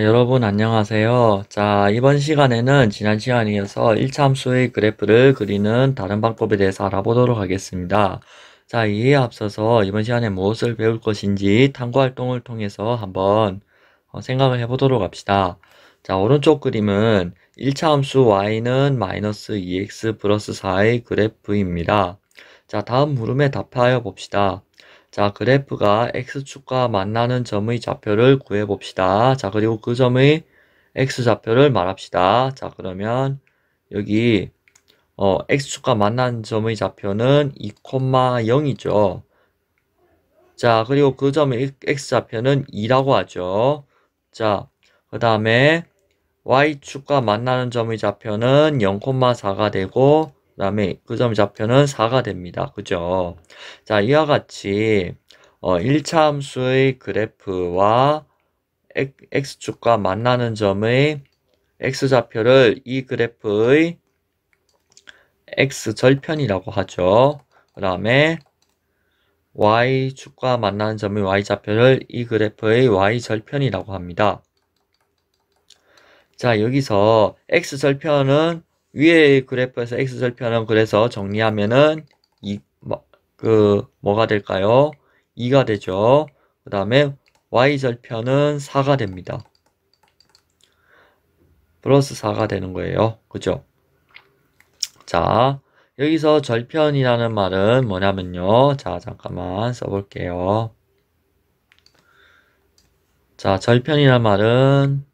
여러분 안녕하세요. 이번 시간에는 지난 시간에 이어서 1차 함수의 그래프를 그리는 다른 방법에 대해서 알아보도록 하겠습니다. 이에 앞서서 이번 시간에 무엇을 배울 것인지 탐구 활동을 통해서 한번 생각을 해보도록 합시다. 오른쪽 그림은 1차 함수 y는 마이너스 2x 플러스 4의 그래프입니다. 다음 물음에 답하여 봅시다. 그래프가 x축과 만나는 점의 좌표를 구해봅시다. 그리고 그 점의 x좌표를 말합시다. 그러면 여기 x축과 만나는 점의 좌표는 2,0이죠. 그리고 그 점의 x좌표는 2라고 하죠. 그 다음에 y축과 만나는 점의 좌표는 0,4가 되고 그 다음에 그 점의 좌표는 4가 됩니다. 그죠? 이와 같이 1차 함수의 그래프와 x축과 만나는 점의 x좌표를 이 그래프의 x절편이라고 하죠. 그 다음에 y축과 만나는 점의 y좌표를 이 그래프의 y절편이라고 합니다. 여기서 x절편은 위의 그래프에서 x절편은 그래서 정리하면은 뭐가 될까요? 2가 되죠. 그 다음에 y절편은 4가 됩니다. 플러스 4가 되는 거예요. 그죠? 여기서 절편이라는 말은 뭐냐면요. 잠깐만 써볼게요. 절편이라는 말은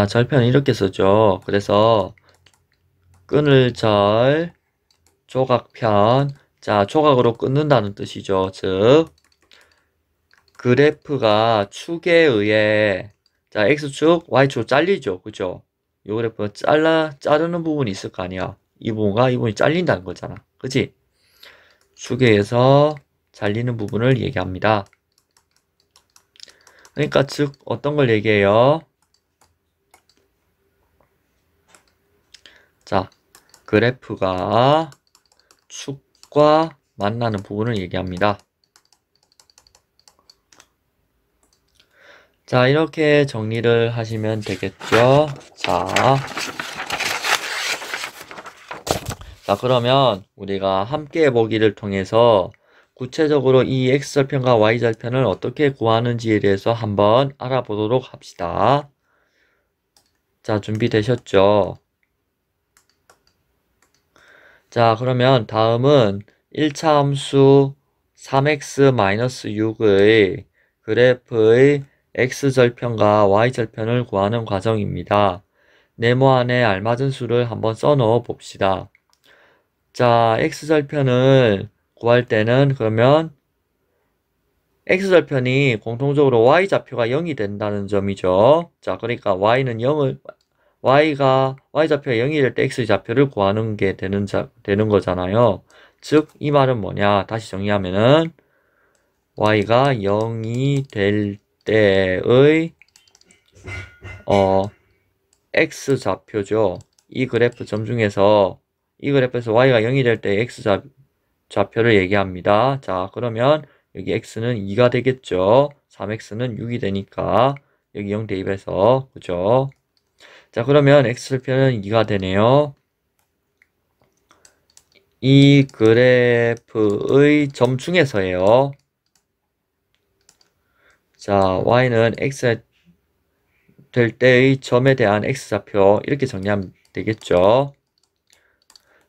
절편은 이렇게 쓰죠. 그래서 끊을 절, 조각편, 조각으로 끊는다는 뜻이죠. 즉, 그래프가 축에 의해, x축, y축 잘리죠. 그죠? 요 그래프 자르는 부분이 있을 거 아니야. 이 부분이 잘린다는 거잖아. 그지? 축에 의해서 잘리는 부분을 얘기합니다. 그러니까 즉, 어떤 걸 얘기해요? 그래프가 축과 만나는 부분을 얘기합니다. 이렇게 정리를 하시면 되겠죠. 그러면 우리가 함께 해보기를 통해서 구체적으로 이 x절편과 y절편을 어떻게 구하는지에 대해서 한번 알아보도록 합시다. 준비되셨죠? 그러면 다음은 1차 함수 3x-6의 그래프의 x절편과 y절편을 구하는 과정입니다. 네모 안에 알맞은 수를 한번 써넣어 봅시다. x절편을 구할 때는 그러면 x절편이 공통적으로 y좌표가 0이 된다는 점이죠. 그러니까 y좌표가 0이 될 때 x좌표를 구하는 게 되는 거잖아요. 즉, 이 말은 뭐냐? 다시 정리하면은 y가 0이 될 때의 x좌표죠. 이 그래프에서 y가 0이 될 때 x좌표를 얘기합니다. 그러면 여기 x는 2가 되겠죠. 3x는 6이 되니까 여기 0 대입해서 그죠? 그러면 x절편은 2가 되네요. 이 그래프의 점 중에서예요. y는 x 될 때의 점에 대한 x좌표 이렇게 정리하면 되겠죠.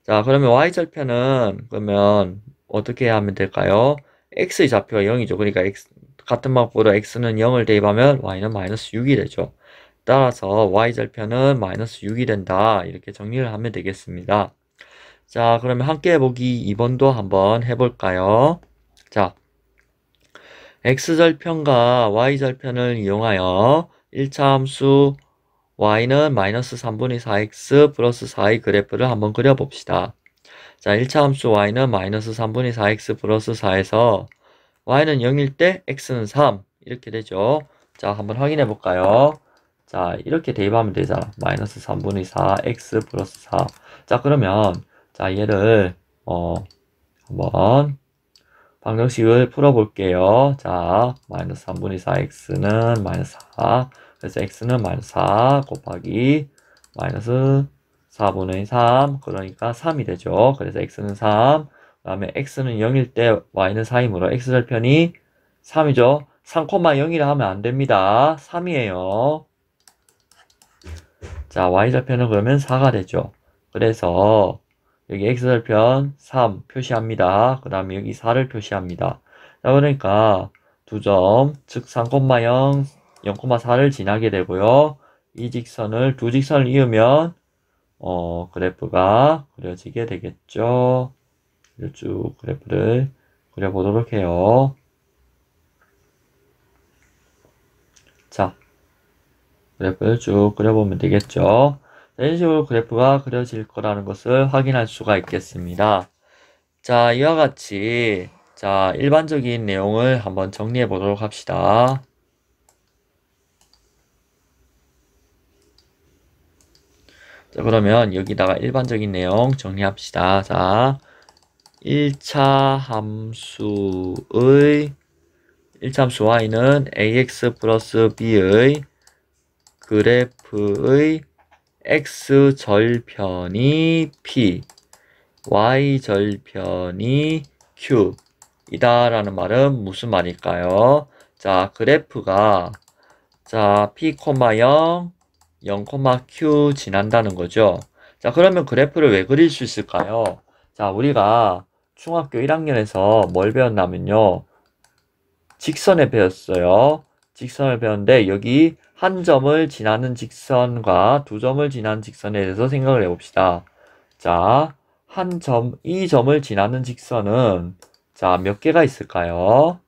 그러면 y절편은 그러면 어떻게 하면 될까요? x의 좌표가 0이죠. 그러니까 같은 방법으로 x는 0을 대입하면 y는 마이너스 6이 되죠. 따라서 y절편은 마이너스 6이 된다. 이렇게 정리를 하면 되겠습니다. 그러면 함께 해보기 2번도 한번 해볼까요? x절편과 y절편을 이용하여 1차 함수 y는 마이너스 3분의 4x 플러스 4의 그래프를 한번 그려봅시다. 1차 함수 y는 마이너스 3분의 4x 플러스 4에서 y는 0일 때 x는 3 이렇게 되죠. 한번 확인해 볼까요? 이렇게 대입하면 되잖아. 마이너스 3분의 4x 플러스 4. 그러면 자, 얘를 한번 방정식을 풀어볼게요. 자, 마이너스 3분의 4x는 마이너스 4. 그래서 x는 마이너스 4 곱하기 마이너스 4분의 3. 그러니까 3이 되죠. 그래서 x는 3. 그 다음에 x는 0일 때 y는 4이므로 x절편이 3이죠. 3,0이라 하면 안 됩니다. 3이에요. 자, y절편은 그러면 4가 되죠. 그래서 여기 x절편 3 표시합니다. 그 다음에 여기 4를 표시합니다. 자, 그러니까 두 점, 즉 3,0, 0,4를 지나게 되고요. 이 직선을, 두 직선을 이으면 그래프가 그려지게 되겠죠. 쭉 그래프를 그려보도록 해요. 자, 그래프를 쭉 그려보면 되겠죠. 이런 식으로 그래프가 그려질 거라는 것을 확인할 수가 있겠습니다. 자, 이와 같이 자, 일반적인 내용을 한번 정리해 보도록 합시다. 자, 그러면 여기다가 일반적인 내용 정리합시다. 자, 1차 함수의 1차 함수 y는 ax 플러스 b의 그래프의 x절편이 p, y절편이 q 이다 라는 말은 무슨 말일까요? 자, 그래프가 자, p, 0, 0, q 지난다는 거죠. 자, 그러면 그래프를 왜 그릴 수 있을까요? 자, 우리가 중학교 1학년에서 뭘 배웠냐면요. 직선에 배웠어요. 직선을 배웠는데 여기 한 점을 지나는 직선과 두 점을 지나는 직선에 대해서 생각을 해봅시다. 자, 이 점을 지나는 직선은 자, 몇 개가 있을까요?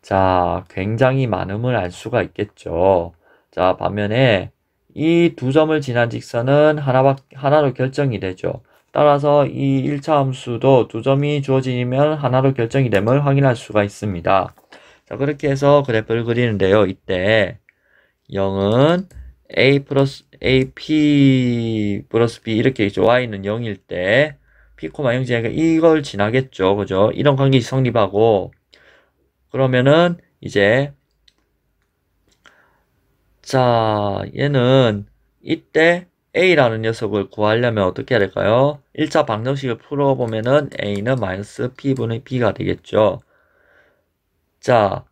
자, 굉장히 많음을 알 수가 있겠죠. 자, 반면에 이 두 점을 지난 직선은 하나로 결정이 되죠. 따라서 이 1차 함수도 두 점이 주어지면 하나로 결정이 됨을 확인할 수가 있습니다. 자, 그렇게 해서 그래프를 그리는데요. 이때 0은 p 플러스 b 이렇게 있죠. y는 0일 때 p, 0 지나니까 이걸 지나겠죠. 그죠? 이런 관계식 성립하고 그러면은 이제 자, 얘는 이때 a라는 녀석을 구하려면 어떻게 해야 될까요? 1차 방정식을 풀어보면은 a는 마이너스 p분의 b가 되겠죠. 자,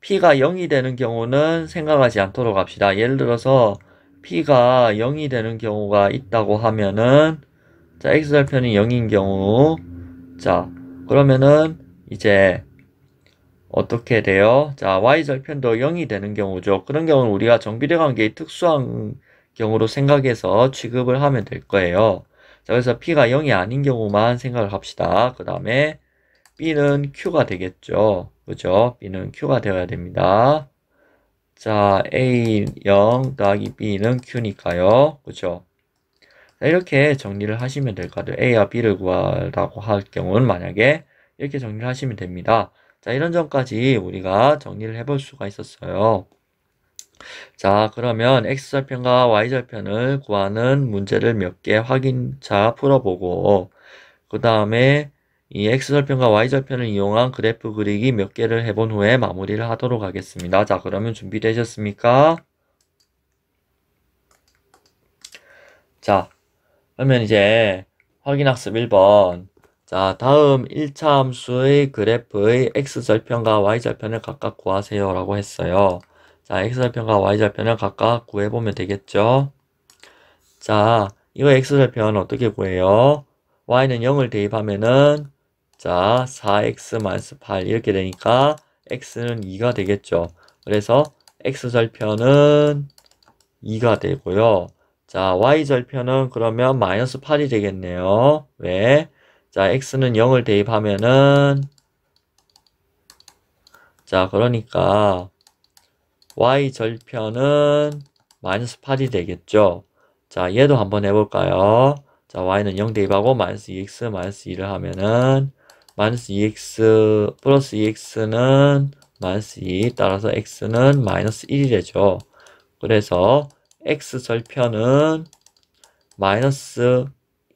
p가 0이 되는 경우는 생각하지 않도록 합시다. 예를 들어서 p가 0이 되는 경우가 있다고 하면은 자, x절편이 0인 경우 자, 그러면은 이제 어떻게 돼요? 자, y절편도 0이 되는 경우죠. 그런 경우는 우리가 정비례 관계의 특수한 경우로 생각해서 취급을 하면 될 거예요. 자, 그래서 p가 0이 아닌 경우만 생각을 합시다. 그 다음에 b는 q가 되겠죠. 그죠? b는 q가 되어야 됩니다. 자, a 0 더하기 b는 q니까요. 그죠? 자, 이렇게 정리를 하시면 될 것 같아요. a와 b를 구하라고 할 경우는 만약에 이렇게 정리를 하시면 됩니다. 자, 이런 점까지 우리가 정리를 해볼 수가 있었어요. 자, 그러면 x절편과 y절편을 구하는 문제를 몇 개 확인차 풀어보고 그 다음에 이 x절편과 y절편을 이용한 그래프 그리기 몇 개를 해본 후에 마무리를 하도록 하겠습니다. 자, 그러면 준비되셨습니까? 자, 그러면 이제 확인학습 1번 자, 다음 1차 함수의 그래프의 x절편과 y절편을 각각 구하세요 라고 했어요. 자, x절편과 y절편을 각각 구해보면 되겠죠? 자, 이거 x절편 어떻게 구해요? y는 0을 대입하면은 자, 4x-8 이렇게 되니까 x는 2가 되겠죠. 그래서 x절편은 2가 되고요. 자, y절편은 그러면 마이너스 8이 되겠네요. 왜? 자, x는 0을 대입하면은 자, 그러니까 y절편은 마이너스 8이 되겠죠. 자, 얘도 한번 해볼까요? 자, y는 0 대입하고 마이너스 2x 마이너스 2를 하면은 마이너스 2x 플러스 2x는 마이너스 2 따라서 x는 마이너스 1이 되죠. 그래서 x절편은 마이너스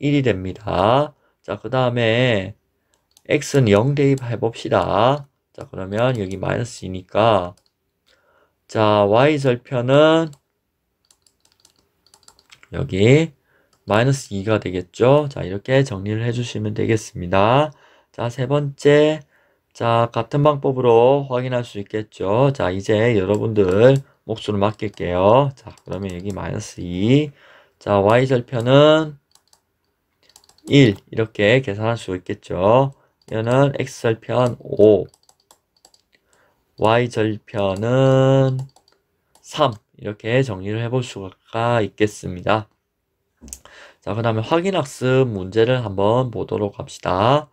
1이 됩니다. 자, 그 다음에 x는 0 대입해 봅시다. 자, 그러면 여기 마이너스 2니까 자, y절편은 여기 마이너스 2가 되겠죠. 자, 이렇게 정리를 해주시면 되겠습니다. 자, 세 번째. 자, 같은 방법으로 확인할 수 있겠죠. 자, 이제 여러분들 몫으로 맡길게요. 자, 그러면 여기 마이너스 2. 자, y절편은 1. 이렇게 계산할 수 있겠죠. 이거는 x절편 5. y절편은 3. 이렇게 정리를 해볼 수가 있겠습니다. 자, 그 다음에 확인학습 문제를 한번 보도록 합시다.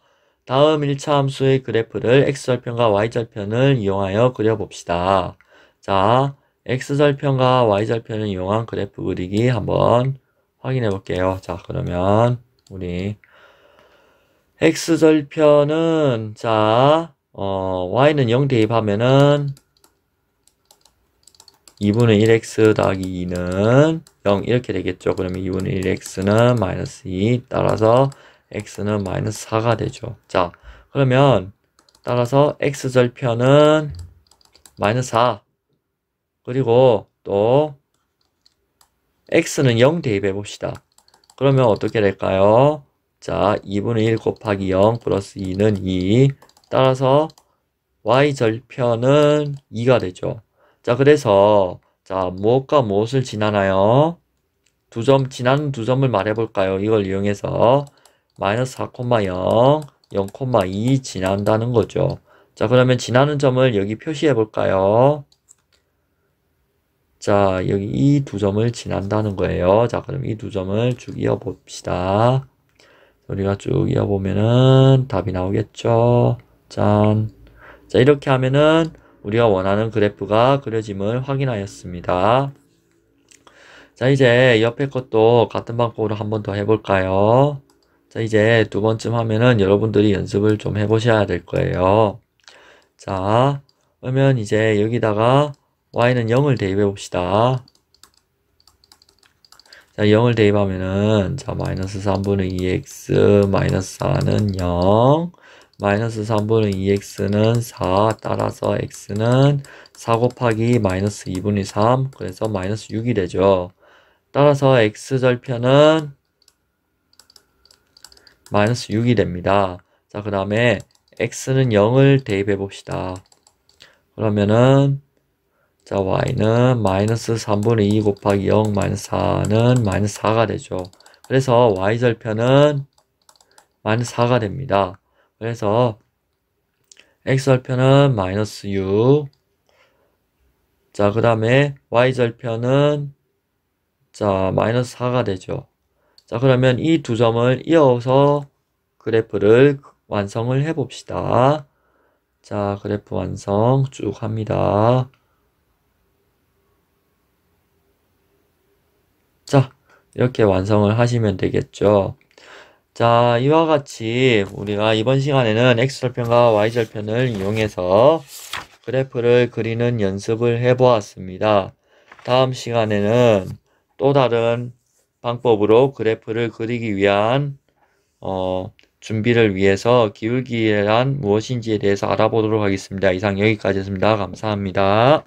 다음 1차 함수의 그래프를 x절편과 y절편을 이용하여 그려봅시다. 자, x절편과 y절편을 이용한 그래프 그리기 한번 확인해 볼게요. 자, 그러면 우리 x절편은 자, y는 0 대입하면은 2분의 1x 더하기 2는 0 이렇게 되겠죠. 그러면 2분의 1x는 마이너스 2 따라서 x는 마이너스 4가 되죠. 자, 그러면 따라서 x절편은 마이너스 4 그리고 또 x는 0 대입해 봅시다. 그러면 어떻게 될까요? 자, 2분의 1 곱하기 0 플러스 2는 2 따라서 y절편은 2가 되죠. 자, 그래서 자, 무엇과 무엇을 지나나요? 지나는 두 점을 말해볼까요? 이걸 이용해서 마이너스 4,0, 0,2 지난다는 거죠. 자, 그러면 지나는 점을 여기 표시해 볼까요? 자, 여기 이 두 점을 지난다는 거예요. 자, 그럼 이 두 점을 쭉 이어 봅시다. 우리가 쭉 이어 보면은 답이 나오겠죠. 짠. 자, 이렇게 하면은 우리가 원하는 그래프가 그려짐을 확인하였습니다. 자, 이제 옆에 것도 같은 방법으로 한 번 더 해볼까요? 자, 이제 두 번쯤 하면은 여러분들이 연습을 좀 해보셔야 될 거예요. 자, 그러면 이제 여기다가 y는 0을 대입해 봅시다. 자, 0을 대입하면은 자, 마이너스 3분의 2x 마이너스 4는 0 마이너스 3분의 2x는 4 따라서 x는 4 곱하기 마이너스 2분의 3 그래서 마이너스 6이 되죠. 따라서 x절편은 마이너스 6이 됩니다. 자, 그 다음에 x는 0을 대입해 봅시다. 그러면은 자, y는 마이너스 3분의 2 곱하기 0 마이너스 4는 마이너스 4가 되죠. 그래서 y절편은 마이너스 4가 됩니다. 그래서 x절편은 마이너스 6. 자, 그 다음에 y절편은 자, 마이너스 4가 되죠. 자, 그러면 이 두 점을 이어서 그래프를 완성을 해 봅시다. 자, 그래프 완성 쭉 합니다. 자, 이렇게 완성을 하시면 되겠죠. 자, 이와 같이 우리가 이번 시간에는 x절편과 y절편을 이용해서 그래프를 그리는 연습을 해 보았습니다. 다음 시간에는 또 다른 방법으로 그래프를 그리기 위한 준비를 위해서 기울기란 무엇인지에 대해서 알아보도록 하겠습니다. 이상 여기까지였습니다. 감사합니다.